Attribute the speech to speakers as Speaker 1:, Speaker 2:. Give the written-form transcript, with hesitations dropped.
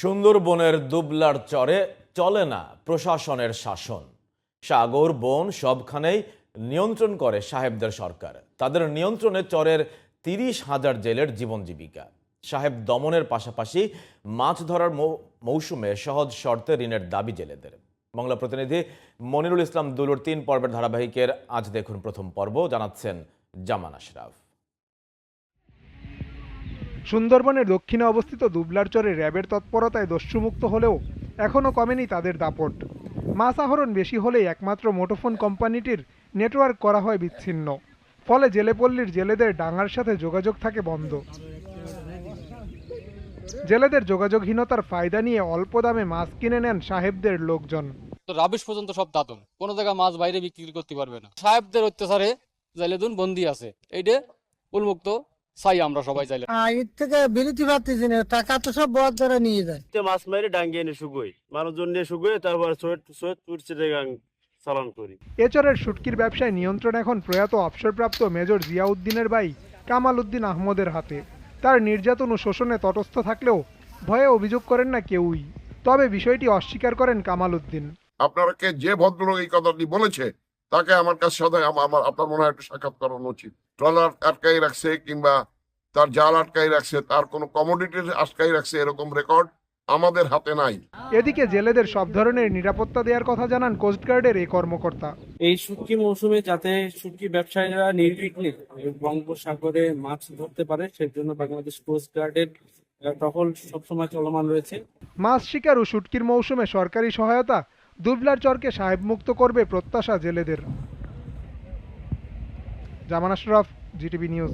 Speaker 1: সুন্দরবনের দুবলার চরে চলে না প্রশাসনের শাসন। সাগর বন সবখানেই নিয়ন্ত্রণ করে সাহেবদের সরকার। তাদের নিয়ন্ত্রণে চরের ৩০,০০০ জেলের জীবন জীবিকা। সাহেব দমনের পাশাপাশি মাছ ধরার মৌসুমে সহজ শর্তে ঋণের দাবি জেলেদের। বাংলা প্রতিনিধি মনিরুল ইসলাম দুলুর ৩ পর্বের ধারাবাহিকের আজ দেখুন প্রথম পর্ব, জানাচ্ছেন জামান আশরাফ।
Speaker 2: সুন্দরবনের দক্ষিণে অবস্থিত দুবলার চরে র্যাবের তৎপরতায় দস্যুমুক্ত হলেও এখনও কমেনি তাদের দাপট। মাছ আহরণ বেশি হলেই একমাত্র মুঠোফোন কোম্পানিটির নেটওয়ার্ক করা হয় বিচ্ছিন্ন। ফলে জেলেপল্লীর জেলেদের ডাঙার সাথে যোগাযোগ থাকে বন্ধ। জেলেদের যোগাযোগহীনতার ফায়দা নিয়ে অল্প দামে মাছ কিনে নেন সাহেবদের লোকজন।
Speaker 3: রাবিশ পর্যন্ত সব দাতন, কোনো জায়গায় মাছ বাইরে বিক্রি করতে পারবে না। সাহেবদের অত্যাচারে জেলেদুন বন্দি আছে, এইটা উন্মুক্ত চাই আমরা সবাই চাইলে।
Speaker 4: এর থেকে বিরতি পাচ্ছি না, টাকা তো সব বদ ধরে নিয়ে যায়।
Speaker 5: মাছ মেরে ডাঙ্গি এনে শুকোই, মানুষজন নিয়ে শুকোই, তারপর চালান করি।
Speaker 2: এ চরের শুটকির ব্যবসায় নিয়ন্ত্রণ এখন প্রয়াত অবসরপ্রাপ্ত মেজর জিয়াউদ্দিনের ভাই কামাল উদ্দিন আহমদের হাতে। তার নির্যাতন ও শোষণে তটস্থ থাকলেও ভয়ে অভিযোগ করেন না কেউই। তবে বিষয়টি অস্বীকার করেন কামাল উদ্দিন।
Speaker 6: আপনাকে যে ভদ্রলোক এই কথাটি বলেছে তাকে আমার কাছে সদায় আপনার মনে হয় একটু সাক্ষাৎ করানো উচিত। ট্রলার আটকাই রাখছে কিংবা তার জাল আটকাই রাখছে, তার কোনো কমোডিটি আটকাই রাখছে, এরকম রেকর্ড আমাদের হাতে নাই।
Speaker 2: এদিকে জেলেদের সব ধরনের নিরাপত্তা দেওয়ার কথা জানান কোস্টগার্ডের এই কর্মকর্তা।
Speaker 7: এই শুটকি মৌসুমে যাতে শুটকি ব্যবসায়ীরা নির্বিঘ্নে বঙ্গোপসাগরে মাছ ধরতে পারে সেজন্য বাংলাদেশ কোস্ট গার্ডের টহল সবসময় চলমান রয়েছে।
Speaker 2: মাছ শিকার ও শুটকির মৌসুমে সরকারি সহায়তা দুবলার চরকে সাহেবমুক্ত করবে প্রত্যাশা জেলেদের। জামান আশরাফ, জিটিভি নিউজ।